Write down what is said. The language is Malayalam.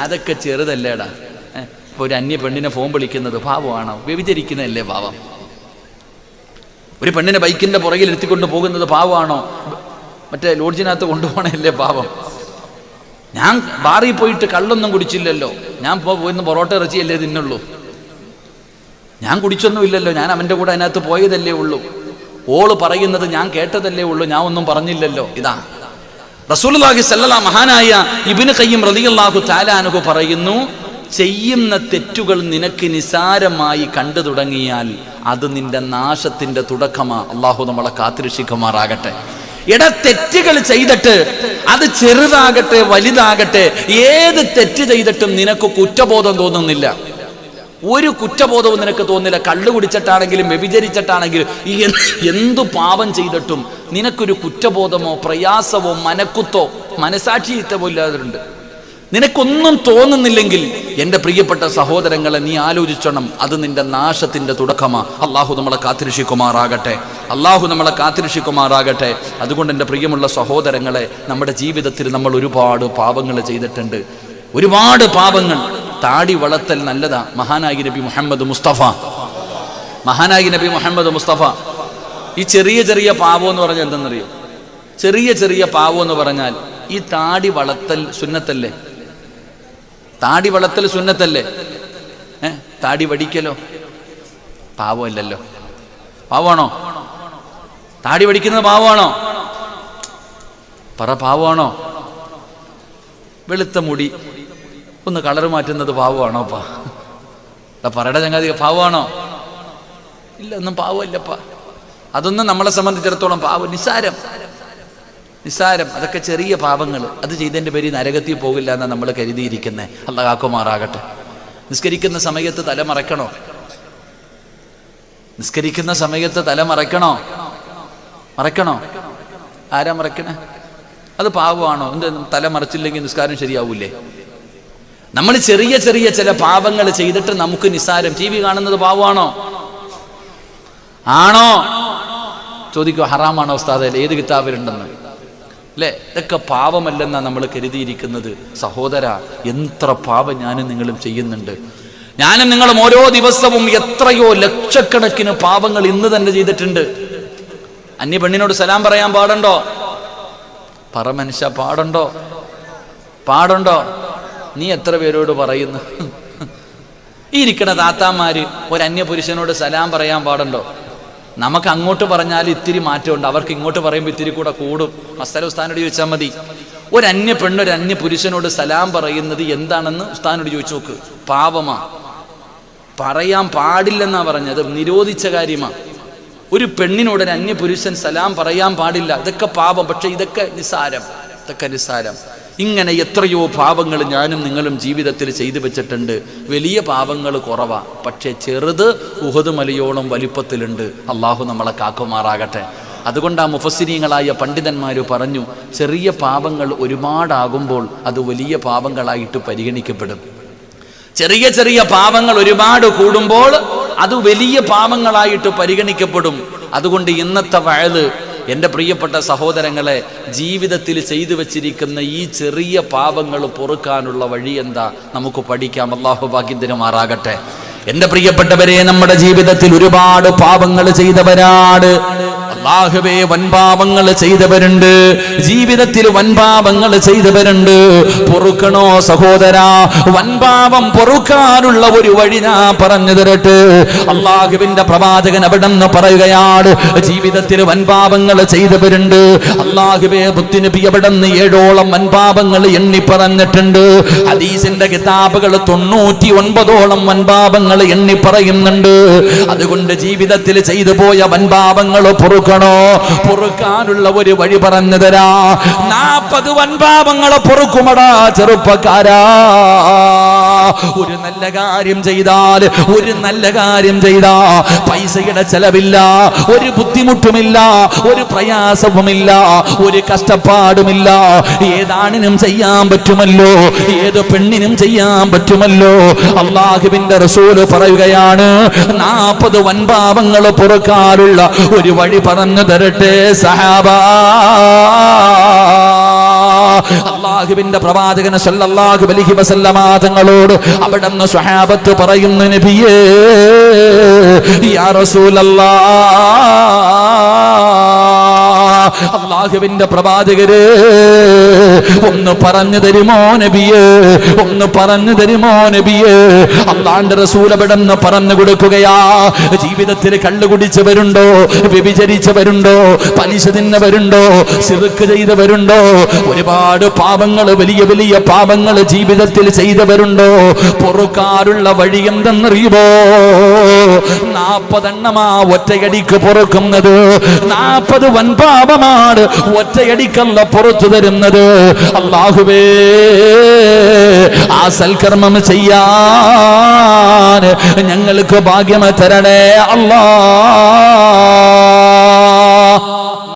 അതൊക്കെ ചെറുതല്ലേടാ. ഇപ്പോൾ ഒരു അന്യ പെണ്ണിനെ ഫോൺ വിളിക്കുന്നത് പാവമാണോ? വ്യഭിചരിക്കുന്നതല്ലേ പാവം? ഒരു പെണ്ണിനെ ബൈക്കിൻ്റെ പുറകിൽ എടുത്തിക്കൊണ്ട് പോകുന്നത് പാവമാണോ? മറ്റേ ലോഡ്ജിനകത്ത് കൊണ്ടുപോകണല്ലേ പാവം? ഞാൻ ബാറിൽ പോയിട്ട് കള്ളൊന്നും കുടിച്ചില്ലല്ലോ, ഞാൻ പോയിന്ന് പൊറോട്ട ഇറച്ചിയല്ലേ തിന്നുള്ളൂ, ഞാൻ കുടിച്ചൊന്നുമില്ലല്ലോ, ഞാൻ അവൻ്റെ കൂടെ അതിനകത്ത് പോയതല്ലേ ഉള്ളൂ, ഓള് പറയുന്നത് ഞാൻ കേട്ടതല്ലേ ഉള്ളൂ, ഞാൻ ഒന്നും പറഞ്ഞില്ലല്ലോ. ഇതാ റസൂലുള്ളാഹി സ്വല്ലല്ലാഹു മഹാനായ ഇബ്നു ഖയ്യിം റളിയല്ലാഹു തആല അൻഹു പറയുന്നു, ചെയ്യുന്ന തെറ്റുകൾ നിനക്ക് നിസാരമായി കണ്ടു തുടങ്ങിയാൽ അത് നിന്റെ നാശത്തിന്റെ തുടക്കമാ. അള്ളാഹു നമ്മളെ കാത്തിരക്ഷിക്കുമാറാകട്ടെ. തെറ്റുകൾ ചെയ്തിട്ട് അത് ചെറുതാകട്ടെ വലുതാകട്ടെ, ഏത് തെറ്റ് ചെയ്തിട്ടും നിനക്ക് കുറ്റബോധം തോന്നുന്നില്ല, ഒരു കുറ്റബോധവും നിനക്ക് തോന്നില്ല. കള്ളു കുടിച്ചിട്ടാണെങ്കിലും വ്യഭിചരിച്ചിട്ടാണെങ്കിലും എന്തു പാപം ചെയ്തിട്ടും നിനക്കൊരു കുറ്റബോധമോ പ്രയാസമോ മനക്കുത്തോ മനസാക്ഷിയിട്ടമോ ഇല്ലാതുണ്ട്. നിനക്കൊന്നും തോന്നുന്നില്ലെങ്കിൽ എൻ്റെ പ്രിയപ്പെട്ട സഹോദരങ്ങളെ, നീ ആലോചിച്ചണം, അത് നിന്റെ നാശത്തിന്റെ തുടക്കമാ. അള്ളാഹു നമ്മളെ കാത്തിരക്ഷിക്കുമാറാകട്ടെ, അള്ളാഹു നമ്മളെ കാത്തിരക്ഷിക്കുമാറാകട്ടെ. അതുകൊണ്ട് എൻ്റെ പ്രിയമുള്ള സഹോദരങ്ങളെ, നമ്മുടെ ജീവിതത്തിൽ നമ്മൾ ഒരുപാട് പാപങ്ങൾ ചെയ്തിട്ടുണ്ട്, ഒരുപാട് പാപങ്ങൾ. താടി വളർത്തൽ നല്ലതാ. മഹാനായി നബി മുഹമ്മദ് മുസ്തഫ, മഹാനായി നബി മുഹമ്മദ് മുസ്തഫ ഈ ചെറിയ ചെറിയ പാപം എന്ന് പറഞ്ഞാൽ എന്തെന്നറിയോ? ചെറിയ ചെറിയ പാപം എന്ന് പറഞ്ഞാൽ ഈ താടി വളർത്തൽ സുന്നത്തല്ലേ? താടി വളർത്തൽ സുന്നത്തല്ലേ? താടി വടിക്കലോ പാവമല്ലല്ലോ. പാവമാണോ? താടി വടിക്കുന്നത് പാവമാണോ? പറ, പാവമാണോ? വെളുത്ത മുടി ഒന്ന് കളർ മാറ്റുന്നത് പാവമാണോപ്പാ? പറയുടെ ചങ്ങാതി, പാവമാണോ? ഇല്ല, ഒന്നും പാവമല്ലപ്പാ. അതൊന്നും നമ്മളെ സംബന്ധിച്ചിടത്തോളം പാവം നിസ്സാരം, നിസ്സാരം. അതൊക്കെ ചെറിയ പാപങ്ങൾ. അത് ചെയ്തതിൻ്റെ പേര് നരകത്തിൽ പോകില്ല എന്നാണ് നമ്മൾ കരുതിയിരിക്കുന്നത്. അല്ലാഹു കാക്കുമാറാകട്ടെ. നിസ്കരിക്കുന്ന സമയത്ത് തല മറയ്ക്കണോ? നിസ്കരിക്കുന്ന സമയത്ത് തല മറയ്ക്കണോ? മറയ്ക്കണോ? ആരാ മറയ്ക്കണേ? അത് പാവമാണോ? എന്ത് തല മറച്ചില്ലെങ്കിൽ നിസ്കാരം ശരിയാവൂലേ? നമ്മൾ ചെറിയ ചെറിയ ചില പാപങ്ങൾ ചെയ്തിട്ട് നമുക്ക് നിസ്സാരം. ടി വി കാണുന്നത് പാവമാണോ? ആണോ? ചോദിക്കോ, ഹറാമാണോ ഉസ്താദേ? ഏത് കിതാബിലുണ്ടെന്ന് അല്ലേ? ഇതൊക്കെ പാപമല്ലെന്നാണ് നമ്മൾ കരുതിയിരിക്കുന്നത്. സഹോദര, എത്ര പാപം ഞാനും നിങ്ങളും ചെയ്യുന്നുണ്ട്. ഞാനും നിങ്ങളും ഓരോ ദിവസവും എത്രയോ ലക്ഷക്കണക്കിന് പാപങ്ങൾ ഇന്ന് തന്നെ ചെയ്തിട്ടുണ്ട്. അന്യ പെണ്ണിനോട് സലാം പറയാൻ പാടുണ്ടോ? പറ മനുഷ്യ, പാടുണ്ടോ? പാടുണ്ടോ? നീ എത്ര പേരോട് പറയുന്നു? ഈ ഇരിക്കണ താത്താമാര് ഒരു അന്യ പുരുഷനോട് സലാം പറയാൻ പാടുണ്ടോ? നമുക്ക് അങ്ങോട്ട് പറഞ്ഞാൽ ഇത്തിരി മാറ്റമുണ്ട്, അവർക്ക് ഇങ്ങോട്ട് പറയുമ്പോൾ ഇത്തിരി കൂടെ കൂടും. മസ്തല ഉസ്താനോട് ചോദിച്ചാൽ മതി. ഒരു അന്യ പെണ്ണ് ഒരു അന്യ പുരുഷനോട് സലാം പറയുന്നത് എന്താണെന്ന് ഉസ്താനോട് ചോദിച്ചു നോക്ക്. പാപമാ, പറയാൻ പാടില്ലെന്നാ പറഞ്ഞത്, നിരോധിച്ച കാര്യമാണ്. ഒരു പെണ്ണിനോട് ഒരു അന്യ പുരുഷൻ സലാം പറയാൻ പാടില്ല. ഇതൊക്കെ പാപം. പക്ഷെ ഇതൊക്കെ നിസ്സാരം, ഇതൊക്കെ നിസ്സാരം. ഇങ്ങനെ എത്രയോ പാപങ്ങൾ ഞാനും നിങ്ങളും ജീവിതത്തിൽ ചെയ്തു വെച്ചിട്ടുണ്ട്. വലിയ പാപങ്ങൾ കുറവാ, പക്ഷെ ചെറുത് ഉഹദ് മലയോളം വലിപ്പത്തിലുണ്ട്. അള്ളാഹു നമ്മളെ കാക്കുമാറാകട്ടെ. അതുകൊണ്ട് ആ മുഫസ്സിരീങ്ങളായ പണ്ഡിതന്മാർ പറഞ്ഞു, ചെറിയ പാപങ്ങൾ ഒരുപാടാകുമ്പോൾ അത് വലിയ പാപങ്ങളായിട്ട് പരിഗണിക്കപ്പെടും. ചെറിയ ചെറിയ പാപങ്ങൾ ഒരുപാട് കൂടുമ്പോൾ അത് വലിയ പാപങ്ങളായിട്ട് പരിഗണിക്കപ്പെടും. അതുകൊണ്ട് ഇന്നത്തെ വഅദ്, എൻ്റെ പ്രിയപ്പെട്ട സഹോദരങ്ങളെ, ജീവിതത്തിൽ ചെയ്തു വച്ചിരിക്കുന്ന ഈ ചെറിയ പാപങ്ങൾ പൊറുക്കാനുള്ള വഴി എന്താ നമുക്ക് പഠിക്കാം. അല്ലാഹു ഭാഗ്യം തരുമാറാകട്ടെ. എൻ്റെ പ്രിയപ്പെട്ടവരെ, നമ്മുടെ ജീവിതത്തിൽ ഒരുപാട് പാപങ്ങൾ ചെയ്തവരാണ്. അല്ലാഹുവേ, വൻപാപങ്ങൾ ചെയ്തവരുണ്ട്, ജീവിതത്തിൽ വൻപാപങ്ങൾ ചെയ്തവരുണ്ട്. പൊറുക്കണോ സഹോദരാ? വൻപാപം പൊറുക്കാനുള്ള ഒരു വഴി ഞാൻ പറഞ്ഞു തരട്ടെ. അല്ലാഹുവിന്റെ പ്രവാചകൻ അവിടെ നിന്ന് പറയുകയാണ്, ജീവിതത്തിൽ വൻപാപങ്ങൾ ചെയ്തവരുണ്ട്. അല്ലാഹുവേ, മുത്തുനബി അവിടെ നിന്ന് 7ഓളം വൻപാപങ്ങൾ എണ്ണി പറഞ്ഞിട്ടുണ്ട്. ഹദീസിന്റെ കിതാബുകൾ 99ഓളം വൻപാപങ്ങൾ എണ്ണി പറയുന്നുണ്ട്. അതുകൊണ്ട് ജീവിതത്തിൽ ചെയ്തു പോയ വൻപാപങ്ങൾ പൊറുക്കാനുള്ള ഒരു വഴി പറഞ്ഞു തരാ. 40 വൻപാപങ്ങളെ പൊറുക്കുമടാ ചെറുപ്പക്കാരാ. ഒരു നല്ല കാര്യം ചെയ്താൽ, ഒരു നല്ല കാര്യം ചെയ്താ പൈസയുടെ ചെലവില്ല, ഒരു ബുദ്ധിമുട്ടുമില്ല, ഒരു പ്രയാസവുമില്ല, ഒരു കഷ്ടപ്പാടുമില്ല. ഏതാണിനും ചെയ്യാൻ പറ്റുമല്ലോ, ഏത് പെണ്ണിനും ചെയ്യാൻ പറ്റുമല്ലോ. അല്ലാഹുവിന്റെ റസൂൽ പറയുകയാണ്, 40 വൻപാപങ്ങൾ പൊറുക്കാനുള്ള ഒരു വഴി പറഞ്ഞു തരട്ടെ സഹാബ. അല്ലാഹുവിന്റെ പ്രവാചകൻ സല്ലല്ലാഹു അലൈഹി വസല്ലമ തങ്ങളോട് അവിടുന്ന് സ്വഹാബത്ത് പറയുന്നു, നബിയേ യാ റസൂലല്ലാഹ്, അല്ലാഹുവിന്റെ പ്രവാചകരെ ഒന്ന് പറഞ്ഞു തരുമോ നബിയേ, ഒന്ന് പറഞ്ഞു തരുമോ നബിയേ. അല്ലാഹുവിന്റെ റസൂൽ അവിടുന്ന് പറഞ്ഞു കൊടുക്കുകയാ, ജീവിതത്തിൽ കള്ളു കുടിച്ചവരുണ്ടോ, വ്യഭിചരിച്ചവരുണ്ടോ, പലിശ തിന്നവരുണ്ടോ, ശിർക്ക് ചെയ്തവരുണ്ടോ, ഒരുപാട് പാപങ്ങൾ, വലിയ വലിയ പാപങ്ങൾ ജീവിതത്തിൽ ചെയ്തവരുണ്ടോ, പൊറുക്കാറുള്ള വഴി എന്തെന്നറിയുമോ? 40 എണ്ണമാ ഒറ്റയടിക്ക് പൊറുക്കുന്നത്, 40 വൻപാപമാണ് ഒറ്റയടിക്കല്ല പുറത്തു തരുന്നത്. അല്ലാഹുവേ, ആ സൽക്കർമ്മം ചെയ്യാൻ ഞങ്ങൾക്ക് ഭാഗ്യം തരണേ അല്ലാഹ്.